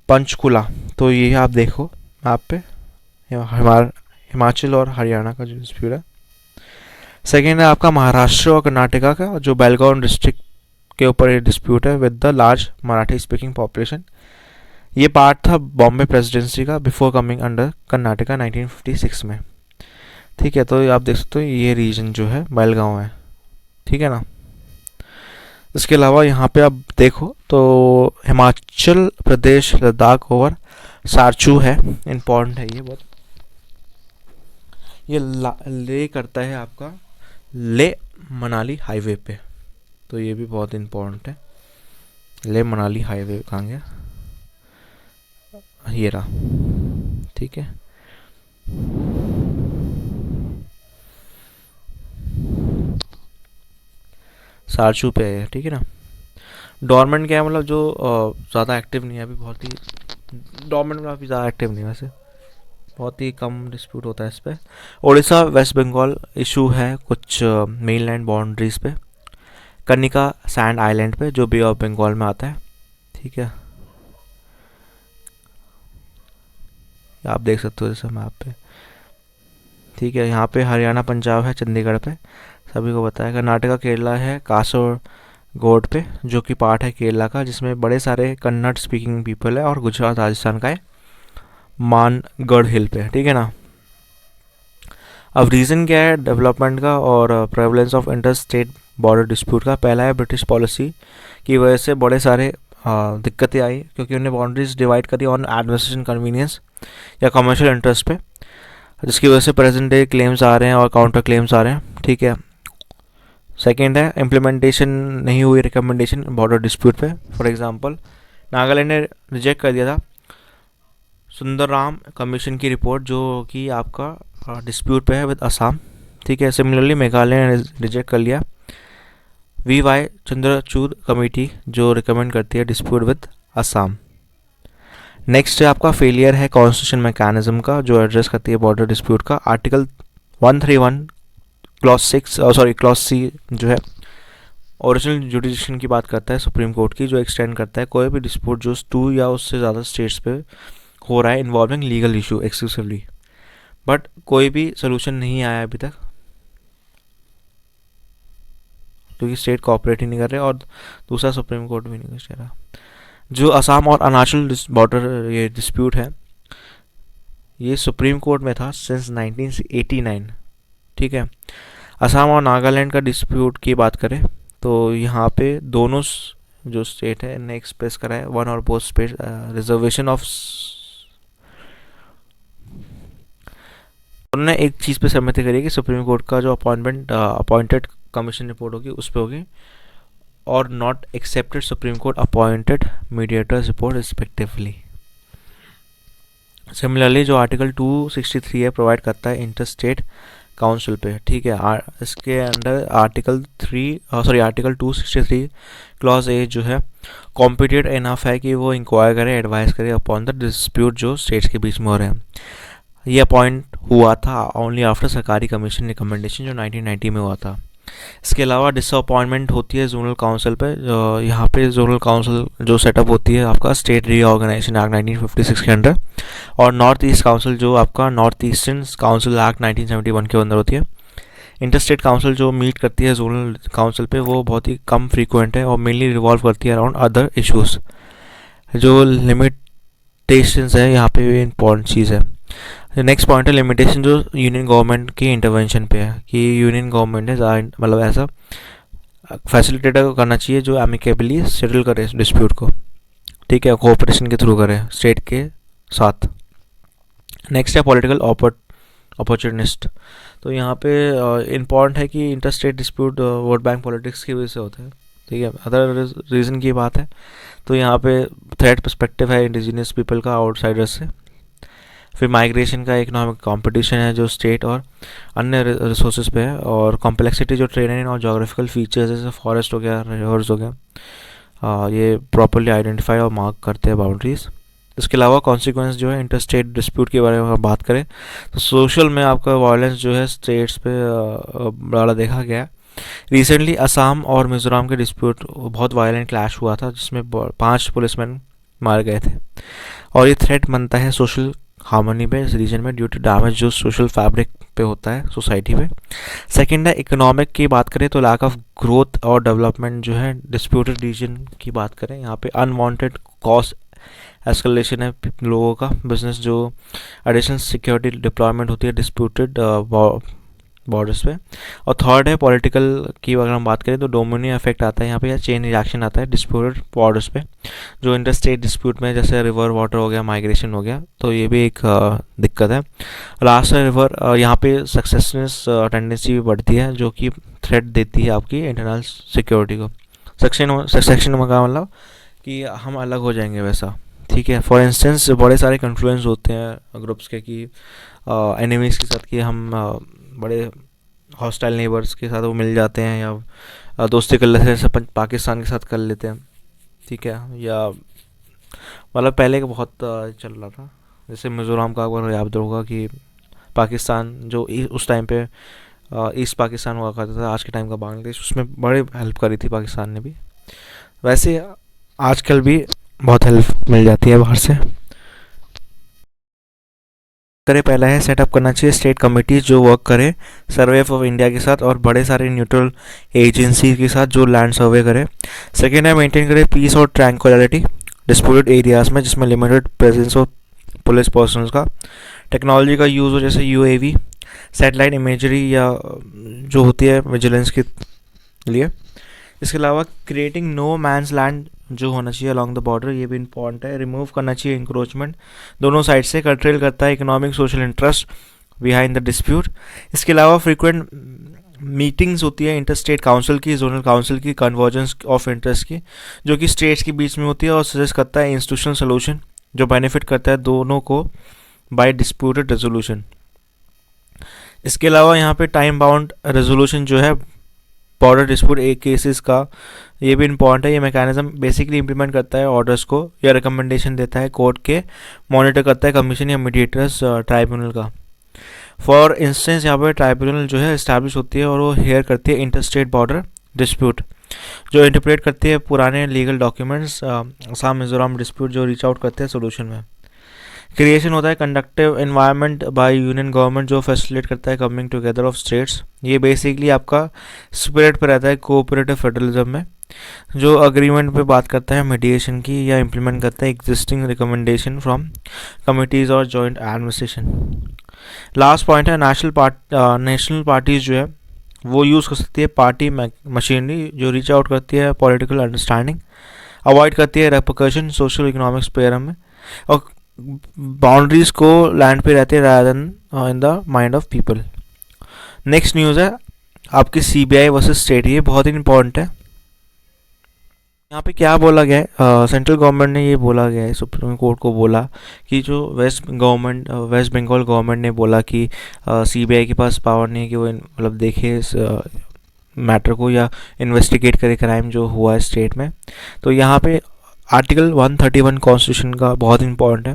पंचकुला, तो ये आप देखो मैप पे हिमाचल और हरियाणा का जो डिस्प्यूट है। सेकेंड है आपका महाराष्ट्र और कर्नाटका का जो बेलगांव डिस्ट्रिक्ट के ऊपर ये डिस्प्यूट है with the large Marathi speaking population. ये पार्ट था बॉम्बे प्रेसिडेंसी का बिफोर कमिंग अंडर कर्नाटका 1956 में, ठीक है। तो आप देख सकते हो ये रीजन जो है बेलगांव है, ठीक है ना। इसके अलावा यहाँ पे आप देखो तो हिमाचल प्रदेश लद्दाख ओवर सारचू है, इम्पॉर्टेंट है ये बहुत। ये ले करता है आपका ले मनाली हाईवे पे, तो ये भी बहुत इम्पोर्टेंट है। ले मनाली हाईवे कहाँ गया, ये रहा, ठीक है। सारचू पे है, ठीक है ना। डॉर्मेंट क्या है, मतलब जो ज़्यादा एक्टिव नहीं है अभी, बहुत ही डॉर्मेंट में अभी ज़्यादा एक्टिव नहीं है वैसे, बहुत ही कम डिस्प्यूट होता है इस पर। उड़ीसा वेस्ट बंगाल इशू है कुछ मेनलैंड बाउंड्रीज पे, कनिका सैंड आइलैंड पे जो बे ऑफ बंगाल में आता है, ठीक है। आप देख सकते हो जैसे मैप पे, ठीक है। यहाँ पे हरियाणा पंजाब है चंडीगढ़ पे, सभी को पता है। कर्नाटका केरला है कासरगोड पे जो कि पार्ट है केरला का, जिसमें बड़े सारे कन्नड़ स्पीकिंग पीपल है। और गुजरात राजस्थान का है मानगढ़ हिल पे, ठीक है ना। अब रीज़न क्या है डेवलपमेंट का और prevalence of inter state border dispute का? पहला है ब्रिटिश पॉलिसी की वजह से बड़े सारे दिक्कतें आई, क्योंकि उन्हें बाउंड्रीज डिवाइड करी ऑन एडमिनिस्ट्रेशन कन्वीनियंस या कमर्शियल इंटरेस्ट पे, जिसकी वजह से प्रेजेंट डे क्लेम्स आ रहे हैं और काउंटर क्लेम्स आ रहे हैं, ठीक है। सेकेंड है इम्प्लीमेंटेशन नहीं हुई रिकमेंडेशन बॉर्डर डिस्प्यूट पे। फॉर एग्जांपल नागालैंड ने रिजेक्ट कर दिया था सुंदरराम कमीशन की रिपोर्ट जो कि आपका डिस्प्यूट पे है विद असम, ठीक है। सिमिलरली मेघालय ने रिजेक्ट कर लिया VY चंद्रचूड़ कमेटी जो रिकमेंड करती है डिस्प्यूट विद असम। नेक्स्ट है आपका फेलियर है कॉन्स्टिट्यूशन मैकेनिज्म का जो एड्रेस करती है बॉर्डर डिस्प्यूट का। आर्टिकल 131 क्लॉज C जो है ओरिजिनल जुडिशन की बात करता है सुप्रीम कोर्ट की, जो एक्सटेंड करता है कोई भी डिस्प्यूट जो 2 या उससे ज़्यादा स्टेट्स पे हो रहा है involving legal issue exclusively, but कोई भी सोल्यूशन नहीं आया अभी तक क्योंकि स्टेट कोऑपरेट ही नहीं कर रहे और दूसरा सुप्रीम कोर्ट भी नहीं कुछ कह रहा। जो असम और अरुणाचल बॉर्डर ये डिस्प्यूट है ये सुप्रीम कोर्ट में था सिंस 1989, ठीक है। असम और नागालैंड का डिस्प्यूट की बात करें तो यहाँ पे दोनों जो स्टेट है ने एक्सप्रेस करा है वन और बोथ स्टेट रिजर्वेशन ऑफ, उन्होंने एक चीज़ पे सहमति करी कि सुप्रीम कोर्ट का जो अपॉइंटेड कमीशन रिपोर्ट होगी उस पर होगी और not accepted supreme court appointed mediators report respectively. Similarly जो आर्टिकल 263 है प्रोवाइड करता है इंटर स्टेट काउंसिल पे, ठीक है। इसके अंडर आर्टिकल 263 क्लॉज A जो है कॉम्पिटेंट इनफ है कि वो इंक्वायर करे एडवाइस करे अपॉन द डिस्प्यूट जो स्टेट्स के बीच में हो रहे हैं। ये अपॉइंट हुआ था ओनली आफ्टर सरकारी कमीशन रिकमेंडेशन जो 1990 में हुआ था। इसके अलावा डिसअपॉइंटमेंट होती है जोनल काउंसिल पे। यहाँ पे जोनल काउंसिल जो सेटअप होती है आपका स्टेट रीऑर्गेनाइजेशन एक्ट 1956 के अंडर, और नॉर्थ ईस्ट काउंसिल जो आपका नॉर्थ ईस्टर्न काउंसिल एक्ट 1971 के अंदर होती है। इंटर स्टेट काउंसिल जो मीट करती है जोनल काउंसिल पे वो बहुत ही कम फ्रीक्वेंट है और मेनली रिवॉल्व करती है अराउंड अदर इशूज़। जो लिमिटेशंस है यहाँ पे इंपॉर्टेंट चीज़ है। नेक्स्ट पॉइंट है लिमिटेशन जो यूनियन गवर्नमेंट की इंटरवेंशन पे है कि यूनियन गवर्नमेंट है मतलब ऐसा फैसिलिटेटर करना चाहिए जो एमिकेबली सेटल करे डिस्प्यूट को, ठीक है, कोऑपरेशन के थ्रू करे स्टेट के साथ। नेक्स्ट है पॉलिटिकल अपॉर्चुनिस्ट। तो यहाँ पे इम्पॉर्टेंट है कि inter state dispute vote bank politics की वजह से होता है, ठीक है। अदर रीज़न की बात है तो यहाँ पे थ्रेट पर्सपेक्टिव है इंडिजिनियस पीपल का आउटसाइडर्स से। फिर माइग्रेशन का इकोनॉमिक कंपटीशन है जो स्टेट और अन्य रिसोर्सेज पे है, और कॉम्प्लेक्सिटी जो ट्रेन और जोग्राफिकल फीचर्स जैसे फॉरेस्ट हो गया, रिवर्स हो गया, ये प्रॉपरली आइडेंटिफाई और मार्क करते हैं बाउंड्रीज। इसके अलावा कॉन्सिक्वेंस जो है इंटर स्टेट डिस्प्यूट के बारे में बात करें तो सोशल में आपका वायलेंस जो है स्टेट्स पे बड़ा देखा गया। रिसेंटली असम और मिजोरम के डिस्प्यूट बहुत वायलेंट क्लैश हुआ था जिसमें 5 पुलिसमैन मारे गए थे, और ये थ्रेट बनता है सोशल हार्मनी पे इस रीजन में ड्यू टू डैमेज जो सोशल फैब्रिक पे होता है सोसाइटी पे। सेकंड है इकोनॉमिक की बात करें तो लैक ऑफ ग्रोथ और डेवलपमेंट जो है डिस्प्यूटेड रीजन की बात करें यहाँ पे अनवांटेड कॉस्ट एस्केलेशन है लोगों का, बिजनेस जो एडिशनल सिक्योरिटी डिप्लॉयमेंट होती है डिस्प्यूटेड बॉर्डर्स पे। और थर्ड है पॉलिटिकल की, अगर हम बात करें तो डोमिनियन इफेक्ट आता है यहाँ पे, या चेन रिएक्शन आता है डिस्प्यूटेड बॉर्डर्स पे, जो इंटर स्टेट डिस्प्यूट में, जैसे रिवर वाटर हो गया, माइग्रेशन हो गया, तो ये भी एक दिक्कत है। लास्ट है रिवर, यहाँ पे सक्सेसनेस टेंडेंसी भी बढ़ती है, जो कि थ्रेट देती है आपकी इंटरनल सिक्योरिटी को। सेक्शन का मतलब कि हम अलग हो जाएंगे वैसा, ठीक है। फॉर इंस्टेंस बड़े सारे कन्फ्लुएंस होते हैं ग्रुप्स के कि एनिमीज़ के साथ, कि हम बड़े हॉस्टाइल नेबर्स के साथ वो मिल जाते हैं, या दोस्ती कर लेते हैं, जैसे पाकिस्तान के साथ कर लेते हैं, ठीक है। या मतलब पहले का बहुत चल रहा था, जैसे मिज़ोरम का अगर याद होगा कि पाकिस्तान जो उस टाइम पे ईस्ट पाकिस्तान हुआ करता था, आज के टाइम का बांग्लादेश, उसमें बड़े हेल्प करी थी पाकिस्तान ने भी। वैसे आजकल भी बहुत हेल्प मिल जाती है बाहर से। करे पहला है सेटअप करना चाहिए स्टेट कमिटीज जो वर्क करे सर्वे ऑफ इंडिया के साथ और बड़े सारे न्यूट्रल एजेंसी के साथ जो लैंड सर्वे करे। सेकेंड है मेंटेन करे पीस और ट्रैंक्विलिटी डिस्प्यूटेड एरियाज में, जिसमें लिमिटेड प्रेजेंस हो पुलिस पर्सनल का। टेक्नोलॉजी का यूज़ हो, जैसे यूएवी, सैटेलाइट इमेजरी, या जो होती है विजिलेंस के लिए। इसके अलावा क्रिएटिंग नो मैंस लैंड जो होना चाहिए अलॉन्ग द बॉर्डर, ये भी इंपॉर्टेंट है। रिमूव करना चाहिए इंक्रोचमेंट दोनों साइड से, कंट्रोल करता है economic social interest behind the dispute. इसके अलावा फ्रीक्वेंट मीटिंग्स होती है इंटर स्टेट काउंसिल की, जोनल काउंसिल की, कन्वर्जेंस ऑफ इंटरेस्ट की, जो कि स्टेट्स के बीच में होती है, और सजेस्ट करता है इंस्टीट्यूशनल सोल्यूशन जो बेनिफिट करता है दोनों को बाय डिस्प्यूटेड रेजोल्यूशन। इसके अलावा यहाँ पे टाइम बाउंड रेजोल्यूशन जो है बॉर्डर डिस्प्यूट केसेस का, ये भी इम्पॉर्टेंट है। ये मैकेनिज्म बेसिकली इंप्लीमेंट करता है ऑर्डर्स को, या रिकमेंडेशन देता है कोर्ट के, मॉनिटर करता है कमीशन या मीडिएटर्स ट्राइब्यूनल का। फॉर इंस्टेंस यहाँ पर ट्राइब्यूनल जो है इस्टेब्लिश होती है, और वो हेयर करती है इंटर स्टेट बॉर्डर डिस्प्यूट, जो इंटरप्रेट करती है पुराने legal documents Assam Mizoram dispute, जो रीच आउट करते हैं सोल्यूशन में। क्रिएशन होता है conductive environment by union government, जो फैसिलिटेट करता है कमिंग टुगेदर ऑफ स्टेट्स। ये बेसिकली आपका स्पिरिट पर रहता है कोऑपरेटिव फेडरलिज्म में, जो अग्रीमेंट पे बात करता है मीडिएशन की, या इम्प्लीमेंट करता है एग्जिस्टिंग रिकमेंडेशन फ्रॉम कमिटीज़ और जॉइंट एडमिनिस्ट्रेशन। लास्ट पॉइंट है नेशनल पार्टीज़ जो है वो यूज़ कर सकती है पार्टी मशीनरी, जो रीच आउट करती है पॉलिटिकल अंडरस्टैंडिंग, अवॉइड करती है रेपरकशन सोशल इकोनॉमिक स्पेयर में, और बाउंड्रीज को लैंड पे रहते हैं rather than in the mind of people. Next news है आपकी सीबीआई वर्सेस स्टेट, ये बहुत ही इंपॉर्टेंट है। यहाँ पे क्या बोला गया है, सेंट्रल गवर्नमेंट ने ये बोला गया है, सुप्रीम कोर्ट को बोला कि जो वेस्ट बंगाल गवर्नमेंट ने बोला कि सीबीआई के पास पावर नहीं है कि वो मतलब देखे इस मैटर को, या इन्वेस्टिगेट करे क्राइम जो हुआ है स्टेट में। तो यहाँ पे आर्टिकल 131 कॉन्स्टिट्यूशन का बहुत इंपॉर्टेंट है।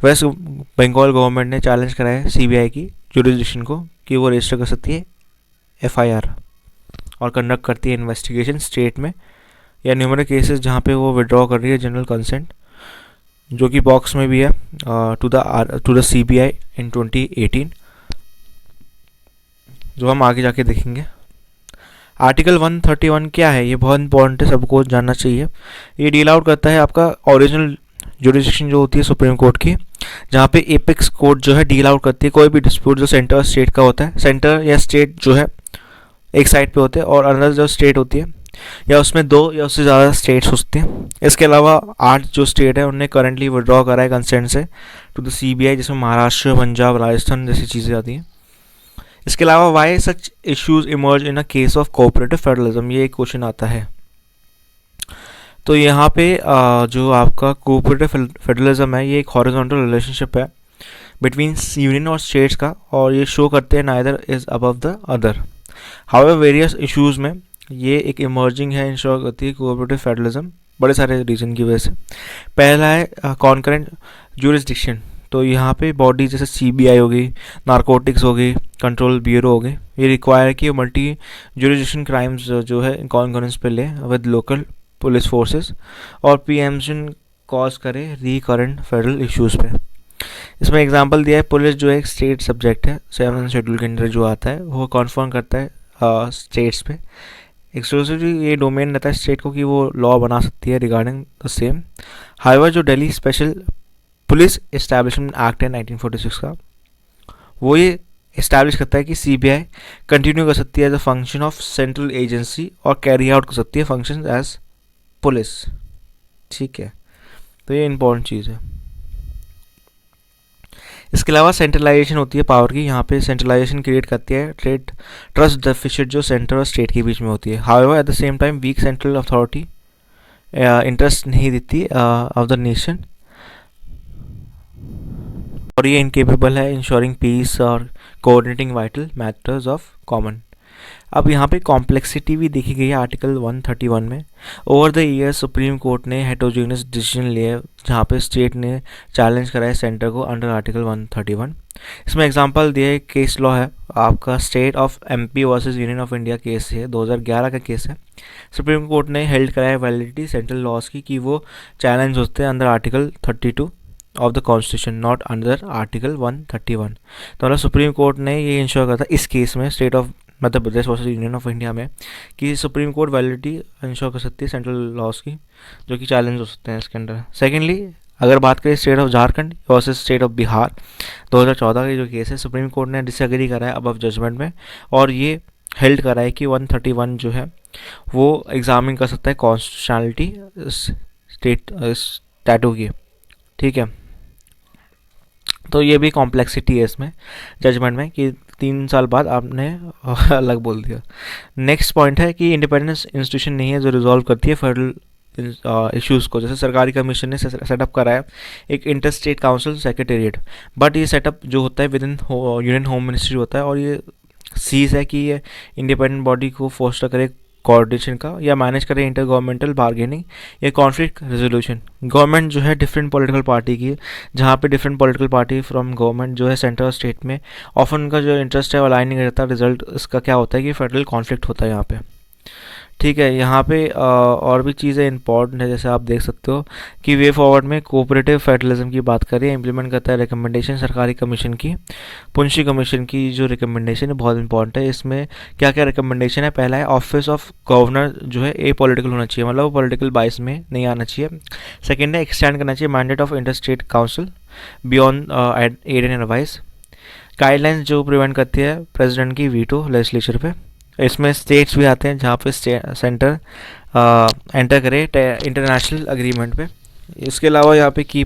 वेस्ट बंगाल गवर्नमेंट ने चैलेंज करा है सीबीआई की जुरिसडिक्शन को कि वो रजिस्टर कर सकती है एफआईआर और कंडक्ट करती है इन्वेस्टिगेशन स्टेट में, या न्यूमरस केसेस जहाँ पे वो विड्रॉ कर रही है जनरल कंसेंट, जो कि बॉक्स में भी है टू द सीबीआई इन 2018, जो हम आगे जाके देखेंगे। आर्टिकल 131 क्या है, ये बहुत इंपॉर्टेंट है, सबको जानना चाहिए। ये डील आउट करता है आपका ओरिजिनल जुरिसडिक्शन जो होती है सुप्रीम कोर्ट की, जहाँ पे एपेक्स कोर्ट जो है डील आउट करती है कोई भी डिस्प्यूट जो सेंटर स्टेट का होता है। सेंटर या स्टेट जो है एक साइड पे होते हैं, और अनदर जो स्टेट होती है, या उसमें 2 या उससे ज़्यादा स्टेट्स होती हैं। इसके अलावा 8 जो स्टेट है उन्हें करंटली विड्रॉ करा है कंसेंट से टू द सीबीआई, जिसमें महाराष्ट्र, पंजाब, राजस्थान जैसी चीज़ें आती हैं। इसके अलावा why such issues emerge in a case of cooperative federalism, ये एक क्वेश्चन आता है। तो यहाँ पे जो आपका कोऑपरेटिव फेडरलिज्म है, ये एक हॉरिजॉन्टल रिलेशनशिप है बिटवीन यूनियन और स्टेट्स का, और ये शो करते हैं neither is above the other. However various issues में ये एक इमर्जिंग है, इंश्योर करती है कोऑपरेटिव फेडरलिज्म बड़े सारे रीजन की वजह से। पहला है कॉन्करेंट ज्यूरिसडिक्शन, तो यहाँ पे बॉडी जैसे सीबीआई होगी, नारकोटिक्स होगी, कंट्रोल ब्यूरो होगी, ये रिक्वायर कि मल्टी ज्यूरिसडिक्शन क्राइम्स जो है कॉन्करेंस पे ले विद लोकल पुलिस फोर्सेस, और प्रीएम्पशन कॉज करे रिकरेंट फेडरल इश्यूज़ पे। इसमें एग्जांपल दिया है, पुलिस जो एक स्टेट सब्जेक्ट है 7 शेड्यूल के अंदर जो आता है, वो कॉन्फर्म करता है स्टेट्स पे एक्सक्लूसिवली, ये डोमेन रहता है स्टेट को कि वो लॉ बना सकती है रिगार्डिंग द सेम। हाउएवर जो Delhi special police establishment act है 1946 का, वो ये इस्टेब्लिश करता है कि सीबीआई कंटिन्यू कर सकती है as a function of central agency और कैरी आउट कर सकती है फंक्शन एज पुलिस। ठीक है, तो ये इंपॉर्टेंट चीज़ है। इसके अलावा सेंट्रलाइजेशन होती है पावर की, यहाँ पे सेंट्रलाइजेशन क्रिएट करती है ट्रेड ट्रस्ट डेफिसिट जो सेंटर और स्टेट के बीच में होती है। However at the same time weak central authority interest नहीं देती ऑफ द नेशन, और ये इनकेपेबल है इंश्योरिंग पीस और coordinating vital matters of common. अब यहाँ पे कॉम्प्लेक्सिटी भी देखी गई है आर्टिकल 131 में। Over the year supreme court ने हेटरोजीनियस डिसीजन लिए जहाँ पे स्टेट ने चैलेंज करा है सेंटर को अंडर आर्टिकल 131। इसमें एग्जांपल दिए केस लॉ है आपका state of MP versus union of India case है, 2011 का केस है। सुप्रीम कोर्ट ने हेल्ड कराया वैलिडिटी सेंट्रल लॉज की कि वो चैलेंज होते हैं under article 32 of the constitution, not under article 131। तो मतलब सुप्रीम कोर्ट ने ये इंश्योर करा था इस केस में state of Madhya Pradesh versus union of India में कि सुप्रीम कोर्ट वैलिडिटी इंश्योर कर सकती है सेंट्रल लॉज की जो कि चैलेंज हो सकते हैं इसके अंडर। सेकेंडली अगर बात करें state of Jharkhand versus state of Bihar 2014 का जो केस है, सुप्रीम कोर्ट ने डिसएग्री करा है अबव जजमेंट में और ये हेल्ड करा है कि 131 जो है वो एग्जामिन कर सकता है कॉन्स्टिट्यूशनलिटी स्टेट स्टैटू की। ठीक है, तो ये भी कॉम्प्लेक्सिटी है इसमें जजमेंट में कि 3 साल बाद आपने अलग बोल दिया। नेक्स्ट पॉइंट है कि इंडिपेंडेंस इंस्टीट्यूशन नहीं है जो रिजॉल्व करती है फेडरल इश्यूज़ को। जैसे सरकारी कमीशन ने सेटअप करा है एक inter state council secretariat, but ये सेटअप जो होता है with in union home ministry होता है और ये सीज है कि ये इंडिपेंडेंट बॉडी को फोस्टर करे कोऑर्डिनेशन का या मैनेज करें इंटर गवर्नमेंटल बार्गेनिंग या कॉन्फ्लिक्ट रेजोल्यूशन। गवर्नमेंट जो है डिफरेंट पॉलिटिकल पार्टी की, जहाँ पे different political party from government जो है सेंटर और स्टेट में ऑफन उनका जो इंटरेस्ट है वो अलाइन नहीं रहता। रिजल्ट इसका क्या होता है कि फेडरल कॉन्फ्लिक्ट होता है यहाँ पे। ठीक है, यहाँ पे और भी चीज़ें इंपॉर्टेंट है जैसे आप देख सकते हो कि वे फॉरवर्ड में कोऑपरेटिव फेडरलिज्म की बात करें, इंप्लीमेंट करता है रिकमेंडेशन सरकारी कमीशन की। पुंछी कमीशन की जो रिकमेंडेशन है बहुत इंपॉर्टेंट है। इसमें क्या क्या रिकमेंडेशन है, पहला है ऑफिस ऑफ गवर्नर जो है ए पॉलिटिकल होना चाहिए, मतलब वो पॉलिटिकल बाइस में नहीं आना चाहिए। सेकेंड है एक्सटेंड करना चाहिए mandate of inter state council beyond aid and advice. Guidelines जो प्रिवेंट करती है प्रेसिडेंट की वीटो लेजिस्लेचर पे। इसमें स्टेट्स भी आते हैं जहाँ पे सेंटर एंटर करे इंटरनेशनल एग्रीमेंट पे। इसके अलावा यहाँ पे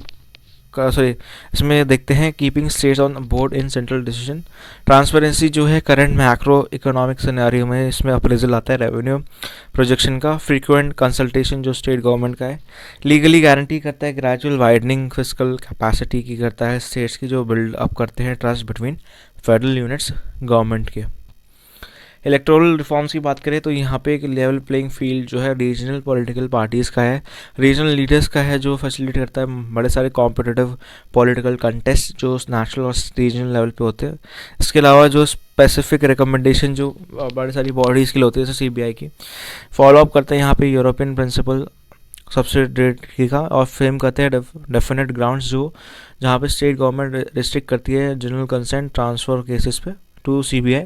इसमें देखते हैं keeping states on board in central decision. Transparency जो है करंट मैक्रो इकोनॉमिक सिनेरियो में इसमें अप्रेजल आता है रेवेन्यू प्रोजेक्शन का। फ्रीक्वेंट कंसल्टेशन जो स्टेट गवर्नमेंट का है। लीगली गारंटी करता है ग्रेजुअल वाइडनिंग फिस्कल कैपेसिटी की करता है स्टेट्स की जो बिल्ड अप करते हैं trust between federal units government के। इलेक्टोरल रिफॉर्म्स की बात करें तो यहाँ पे एक लेवल प्लेइंग फील्ड जो है रीजनल पॉलिटिकल पार्टीज़ का है, रीजनल लीडर्स का है जो फैसिलिटेट करता है बड़े सारे कॉम्पिटिटिव पॉलिटिकल कंटेस्ट जो नेशनल और रीजनल लेवल पे होते हैं। इसके अलावा जो स्पेसिफिक रिकमेंडेशन जो बड़ी सारी बॉडीज़ के लिए होती है जैसे सीबीआई की, फॉलोअप करते हैं यहाँ पे यूरोपियन प्रिंसिपल सब्सिडियरिटी का और फ्रेम करते हैं डेफिनेट ग्राउंड्स जो जहाँ पे स्टेट गवर्नमेंट रिस्ट्रिक्ट करती है जनरल कंसेंट ट्रांसफर केसेस पे टू सीबीआई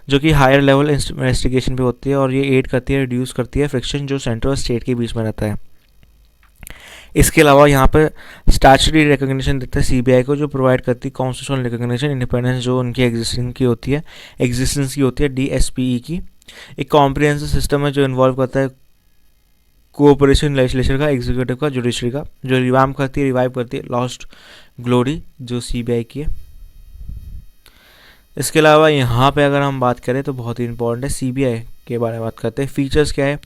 जो कि हायर लेवल इन्वेस्टिगेशन पे होती है और ये एड करती है रिड्यूस करती है फ्रिक्शन जो सेंटर और स्टेट के बीच में रहता है। इसके अलावा यहाँ पे स्टैच्यूटरी रिकग्निशन देता है सीबीआई को जो प्रोवाइड करती है कॉन्स्टिट्यूशनल रिकग्निशन इंडिपेंडेंस जो उनकी एग्जिस्टेंस की होती है डीएसपीई की। एक कॉम्प्रिहेंसिव सिस्टम है जो इन्वॉल्व करता है कोऑपरेशन लेजिस्लेचर का, एग्जीक्यूटिव का, जुडिशरी का, जो रिवाइव करती है लॉस्ट ग्लोरी जो सीबीआई की है। इसके अलावा यहाँ पे अगर हम बात करें तो बहुत ही इंपॉर्टेंट है सीबीआई के बारे में बात करते हैं। फीचर्स क्या है,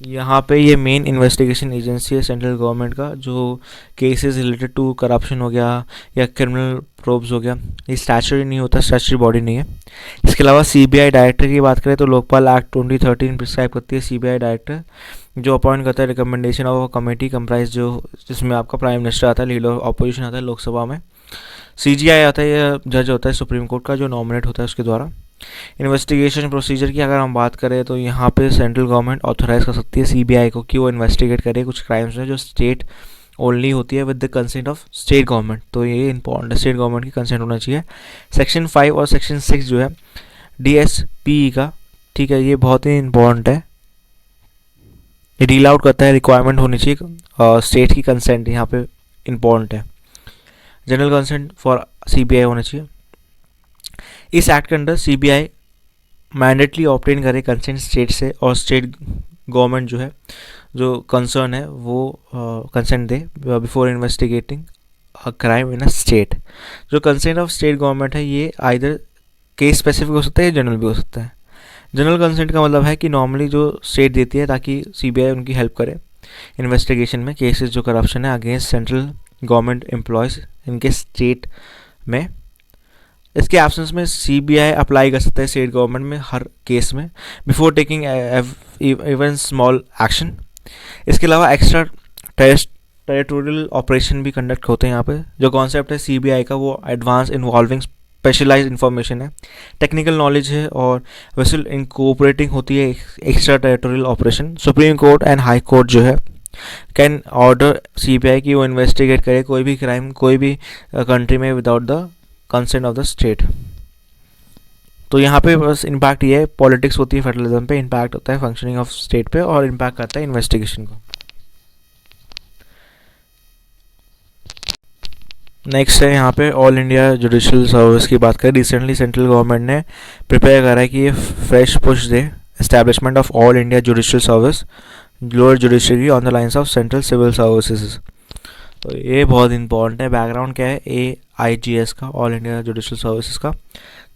यहाँ पे ये मेन इन्वेस्टिगेशन एजेंसी है सेंट्रल गवर्नमेंट का जो केसेस रिलेटेड टू करप्शन हो गया या क्रिमिनल प्रोब्स हो गया, ये स्टैच्यूटरी नहीं होता, स्टैच्यूटरी बॉडी नहीं है। इसके अलावा सीबीआई डायरेक्टर की बात करें तो लोकपाल एक्ट 2013 प्रिस्क्राइब करती है सीबीआई डायरेक्टर जो अपॉइंट करता है रिकमेंडेशन ऑफ कमेटी कंप्राइज जो जिसमें आपका प्राइम मिनिस्टर आता है, लीडर ऑफ अपोजिशन आता है लोकसभा में, सीजीआई आता है, यह जज होता है सुप्रीम कोर्ट का जो नॉमिनेट होता है उसके द्वारा। इन्वेस्टिगेशन प्रोसीजर की अगर हम बात करें तो यहाँ पे सेंट्रल गवर्नमेंट ऑथराइज कर सकती है सीबीआई को कि वो इन्वेस्टिगेट करे कुछ क्राइम्स में जो स्टेट ओनली होती है with the consent of state government. तो ये इंपॉर्टेंट है, स्टेट गवर्नमेंट की कंसेंट होना चाहिए। सेक्शन 5 और सेक्शन 6 जो है डीएसपी का, ठीक है, ये बहुत ही इंपॉर्टेंट है। ये डील आउट करता है रिक्वायरमेंट होनी चाहिए स्टेट की कंसेंट यहाँ पे इंपॉर्टेंट है। जनरल कंसेंट फॉर सीबीआई होना चाहिए। इस एक्ट के अंडर सीबीआई मैंडेटली ऑब्टेन करे कंसेंट स्टेट से, और स्टेट गवर्नमेंट जो है, जो कंसर्न है, वो consent they before investigating a crime in a state. जो कंसेंट ऑफ स्टेट गवर्नमेंट है ये आइदर केस स्पेसिफिक हो सकता है या जनरल भी हो सकता है। जनरल कंसेंट का मतलब है कि नॉर्मली जो स्टेट देती है ताकि सीबीआई उनकी हेल्प करे इन्वेस्टिगेशन में केसेस जो करप्शन है अगेंस्ट सेंट्रल गवर्नमेंट एम्प्लॉयज़ इनके स्टेट में। इसके एब्सेंस में सीबीआई अप्लाई कर सकता है स्टेट गवर्नमेंट में हर केस में before taking even small action. इसके अलावा एक्स्ट्रा टेरिटोरियल ऑपरेशन भी कंडक्ट होते हैं यहाँ पे। जो कॉन्सेप्ट है सीबीआई का वो एडवांस इन्वॉल्विंग स्पेशलाइज्ड इन्फॉर्मेशन है, टेक्निकल नॉलेज है, और वेसल इनकोऑपरेटिंग होती है extra territorial operation. Supreme court and high court जो है कैन ऑर्डर सीबीआई की वो इन्वेस्टिगेट करे कोई भी क्राइम कोई भी कंट्री में without the consent of the state. तो यहाँ पे बस इम्पैक्ट ये है, पॉलिटिक्स होती है फेडरलिज्म पे, इम्पैक्ट होता है फंक्शनिंग ऑफ स्टेट पे, और इम्पैक्ट करता है इन्वेस्टिगेशन को। नेक्स्ट है यहाँ पे ऑल इंडिया जुडिशल सर्विस की बात करें। रिसेंटली सेंट्रल गवर्नमेंट ने प्रिपेयर करा है कि ये फ्रेश पुश दे establishment of all India judicial service lower judiciary on the lines of central civil services. तो ये बहुत इंपॉर्टेंट है। बैकग्राउंड क्या है, AIGS का, ऑल इंडिया जुडिशल सर्विसेज का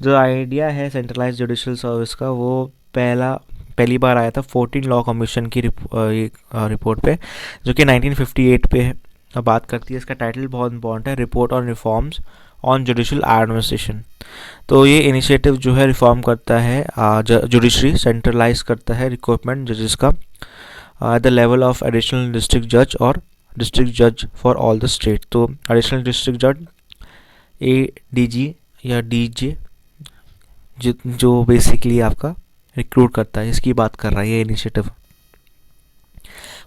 जो आइडिया है सेंट्रलाइज जुडिशल सर्विस का, वो पहली बार आया था 14 लॉ कमीशन की रिपोर्ट पे, जो कि 1958 पे है। बात करती है, इसका टाइटल बहुत इंपॉर्टेंट है, report on reforms on judicial administration. तो ये इनिशिएटिव जो है रिफॉर्म करता है जुडिशरी, सेंट्रलाइज करता है रिक्रूटमेंट जजेस का at the level of additional district जज और डिस्ट्रिक्ट जज फॉर ऑल द स्टेट। तो एडिशनल डिस्ट्रिक्ट जज ADG या DJ जो बेसिकली आपका रिक्रूट करता है, इसकी बात कर रहा है ये इनिशिएटिव।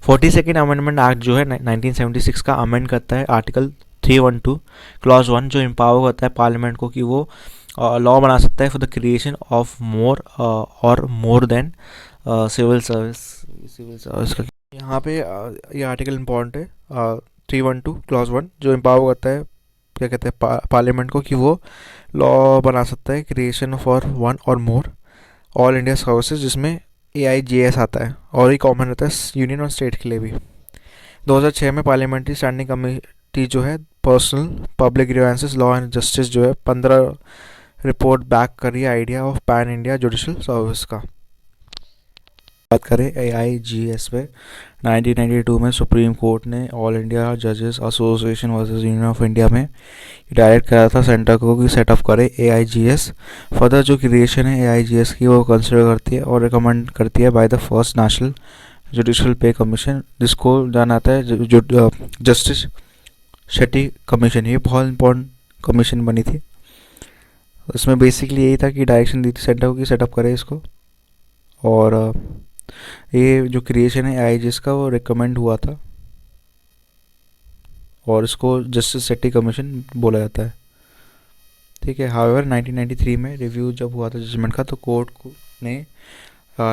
42nd अमेंडमेंट एक्ट जो है 1976 का अमेंड करता है आर्टिकल 312 क्लॉज 1, जो एम्पावर करता है पार्लियामेंट को कि वो लॉ बना सकता है for the creation of more और मोर देन सिविल सर्विस का। यहाँ पे ये आर्टिकल इम्पॉर्टेंट है 312 क्लॉज 1, जो एम्पावर करता है क्या कहते हैं पार्लियामेंट को कि वो लॉ बना सकता है क्रिएशन फॉर वन और मोर ऑल इंडिया सर्विसेज, जिसमें AIGS आता है, और ये कॉमन रहता है यूनियन और स्टेट के लिए भी। 2006 में पार्लियामेंट्री स्टैंडिंग कमेटी जो है personnel public grievances law and justice जो है 15 रिपोर्ट बैक कर रही है idea of pan India judicial service का। बात करें AIGS पे, 1992 में सुप्रीम कोर्ट ने ऑल इंडिया जजेस association versus union of India में डायरेक्ट करा था सेंटर को कि सेटअप करे AIGS। फर्दर जो क्रिएशन है AIGS की वो कंसिडर करती है और रिकमेंड करती है by the first national judicial पे कमीशन, जिसको जाना आता है जस्टिस शेट्टी कमीशन। ये बहुत इंपॉर्टेंट कमीशन बनी थी। इसमें बेसिकली यही था कि डायरेक्शन दी थी सेंटर को कि सेटअप करे इसको, और ये जो क्रिएशन है AIGS का वो रिकमेंड हुआ था, और इसको जस्टिस शेट्टी कमीशन बोला जाता है। ठीक है। हाउएवर 1993 में रिव्यू जब हुआ था जजमेंट का, तो कोर्ट ने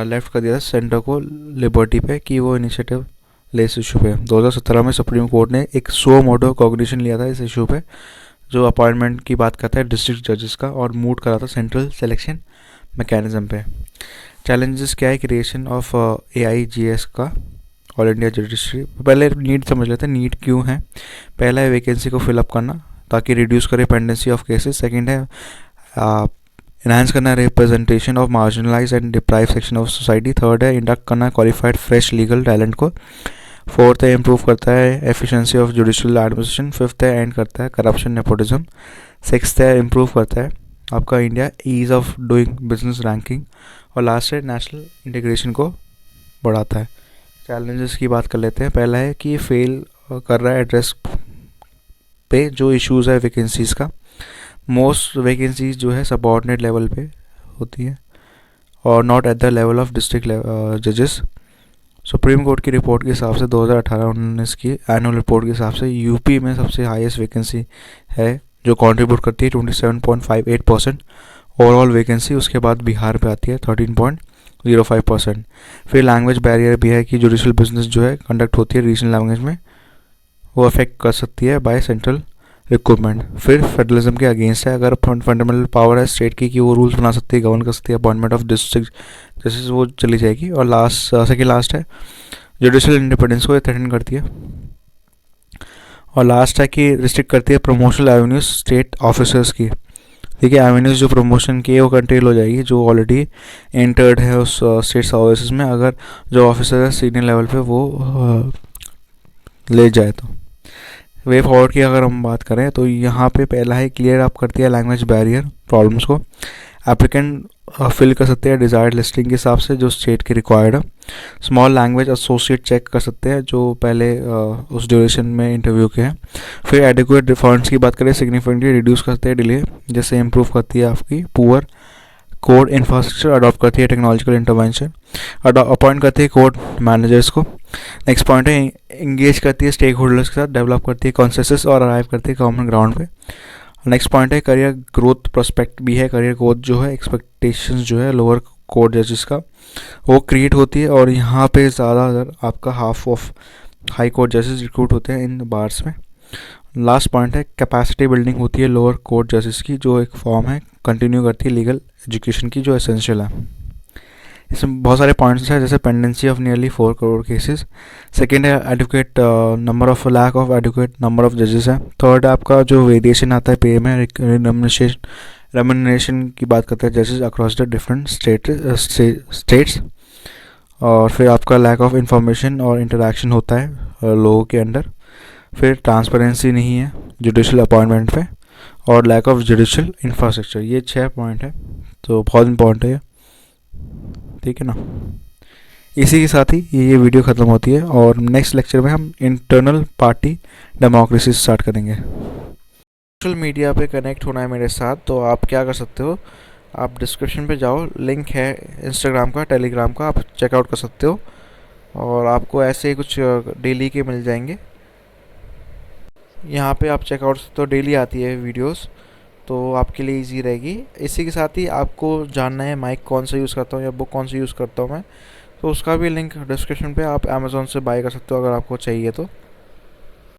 लेफ्ट कर दिया था सेंटर को लिबर्टी पे कि वो इनिशिएटिव ले इस इशू पे। 2017 में सुप्रीम कोर्ट ने एक सो मोटो कॉग्निशन लिया था इस इशू पे, जो अपॉइंटमेंट की बात करता है डिस्ट्रिक्ट जजेस का, और मूव करा था सेंट्रल सिलेक्शन मैकेनिज्म पे। चैलेंजेस क्या है क्रिएशन ऑफ AIGS का ऑल इंडिया जुडिशरी। पहले नीड समझ लेते हैं, नीड क्यों है। पहला है वैकेंसी को फिलअप करना ताकि रिड्यूस करे पेंडेंसी ऑफ केसेस। सेकंड है इन्हांस करना representation of marginalise and deprive section of society. Third है इंडक्ट करना क्वालिफाइड फ्रेश लीगल टैलेंट को। फोर्थ है इम्प्रूव करता है efficiency of judicial administration. Fifth है एंड करता है करप्शन नेपोटिज्म। सिक्स्थ है इम्प्रूव करता है आपका India ease of doing business ranking. और लास्ट है नेशनल इंटीग्रेशन को बढ़ाता है। चैलेंजेस की बात कर लेते हैं। पहला है कि ये फेल कर रहा है एड्रेस पे जो इश्यूज़ है वैकेंसीज़ का। मोस्ट वैकेंसीज जो है सबऑर्डिनेट लेवल पे होती है और not at the level of district जजेस। सुप्रीम कोर्ट की रिपोर्ट के हिसाब से 2018-19 की एनुअल रिपोर्ट के हिसाब से यूपी में सबसे हाईएस्ट वैकेंसी है जो कंट्रीब्यूट करती है 27.58% ओवरऑल वैकेंसी। उसके बाद बिहार पे आती है 13.05%। फिर लैंग्वेज बैरियर भी है कि जुडिशल बिजनेस जो है कंडक्ट होती है रीजनल लैंग्वेज में, वो अफेक्ट कर सकती है बाय सेंट्रल रिक्रूटमेंट। फिर फेडरलिज्म के अगेंस्ट है, अगर फंडामेंटल पावर है स्टेट की कि वो रूल्स बना सकती है, गवर्न कर सकती है, अपॉइंटमेंट ऑफ डिस्ट्रिक्ट जैसे वो चली जाएगी। और सेकेंड लास्ट है जुडिशल इंडिपेंडेंस को ये थ्रेटन करती है। और लास्ट है कि रिस्ट्रिक्ट करती है प्रमोशनल एवेन्यूज स्टेट ऑफिसर्स की। ठीक है, एवेन्यूज जो प्रमोशन की है वो कंट्रोल हो जाएगी जो ऑलरेडी एंटर्ड है उस स्टेट सर्विसेज में, अगर जो ऑफिसर है सीनियर लेवल पे वो ले जाए तो। वे फॉरवर्ड की अगर हम बात करें तो यहाँ पे पहला है क्लियर अप करती है लैंग्वेज बैरियर प्रॉब्लम्स को। एप्लीकेंट फिल कर सकते हैं डिज़ायर्ड लिस्टिंग के हिसाब से जो स्टेट की रिक्वायर्ड है। स्मॉल लैंग्वेज एसोसिएट चेक कर सकते हैं जो पहले उस ड्यूरेशन में इंटरव्यू के हैं। फिर एडिक्वेट फंड्स की बात करें सिग्निफिकेंटली रिड्यूस करते हैं डिले, जैसे इंप्रूव करती है आपकी पुअर कोड इंफ्रास्ट्रक्चर, अडॉप्ट करती है टेक्नोलॉजिकल इंटरवेंशन, अपॉइंट करती है कोड मैनेजर्स को। नेक्स्ट पॉइंट है इंगेज करती है स्टेक होल्डर्स के साथ, डेवलप करती है कॉन्सेंसस और अराइव करती है कॉमन ग्राउंड पे। नेक्स्ट पॉइंट है करियर ग्रोथ प्रोस्पेक्ट भी है, करियर ग्रोथ जो है एक्सपेक्टेशंस जो है लोअर कोर्ट जजेस का वो क्रिएट होती है, और यहाँ पे ज़्यादातर आपका हाफ ऑफ हाई कोर्ट जजेस रिक्रूट होते हैं इन बार्स में। लास्ट पॉइंट है कैपेसिटी बिल्डिंग होती है लोअर कोर्ट जजेस की, जो एक फॉर्म है कंटिन्यू करती है लीगल एजुकेशन की जो एसेंशियल है। इसमें बहुत सारे पॉइंट्स हैं जैसे pendency of nearly 4 crore cases. Second है adequate number of lack of adequate number of जजेस है। थर्ड है आपका जो वेरिएशन आता है पे में, रेमुनरेशन की बात करते हैं जजेस अक्रॉस द डिफरेंट स्टेट्स। और फिर आपका लैक ऑफ इंफॉर्मेशन और इंटरेक्शन होता है लोगों के अंदर। फिर ट्रांसपेरेंसी नहीं है जुडिशल अपॉइंटमेंट पे, और लैक ऑफ जुडिशल इंफ्रास्ट्रक्चर। ये 6 पॉइंट है, तो बहुत इंपॉर्टेंट है, ठीक है ना। इसी के साथ ही ये वीडियो ख़त्म होती है, और नेक्स्ट लेक्चर में हम इंटरनल पार्टी डेमोक्रेसी स्टार्ट करेंगे। सोशल मीडिया पे कनेक्ट होना है मेरे साथ, तो आप क्या कर सकते हो, आप डिस्क्रिप्शन पे जाओ, लिंक है इंस्टाग्राम का, टेलीग्राम का, आप चेकआउट कर सकते हो, और आपको ऐसे ही कुछ डेली के मिल जाएंगे। यहाँ पे आप चेकआउट सकते हो, डेली आती है वीडियोस, तो आपके लिए इजी रहेगी। इसी के साथ ही आपको जानना है माइक कौन सा यूज़ करता हूँ या बुक कौन सी यूज़ करता हूँ मैं, तो उसका भी लिंक डिस्क्रिप्शन पे, आप अमेज़ॉन से बाय कर सकते हो अगर आपको चाहिए तो।